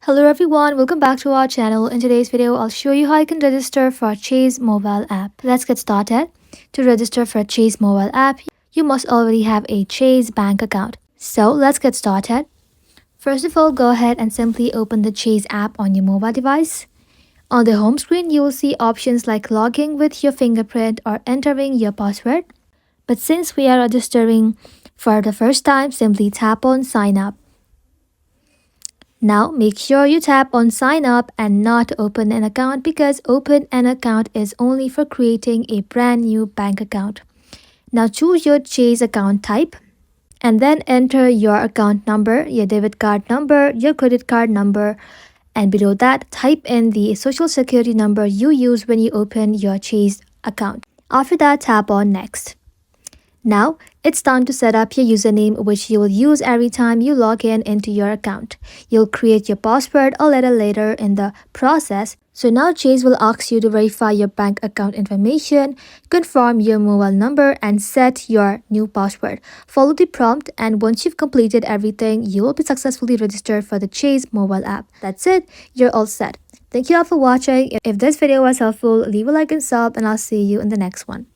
Hello everyone, welcome back to our channel. In today's video, I'll show you how you can register for Chase mobile app. Let's get started. To register for Chase mobile app, you must already have a Chase bank account. So let's get started. First of all, go ahead and simply open the Chase app on your mobile device. On the home screen, you will see options like logging with your fingerprint or entering your password. But since we are registering for the first time, simply tap on sign up. Now make sure you tap on sign up and not open an account because open an account is only for creating a brand new bank account. Now choose your Chase account type and then enter your account number, your debit card number, your credit card number, and below that type in the social security number you use when you open your Chase account. After that, tap on next. Now, it's time to set up your username which you will use every time you log in into your account. You'll create your password a little later in the process. So now Chase will ask you to verify your bank account information, confirm your mobile number, and set your new password. Follow the prompt, and once you've completed everything, you will be successfully registered for the Chase mobile app. That's it, you're all set. Thank you all for watching. If this video was helpful, leave a like and sub, and I'll see you in the next one.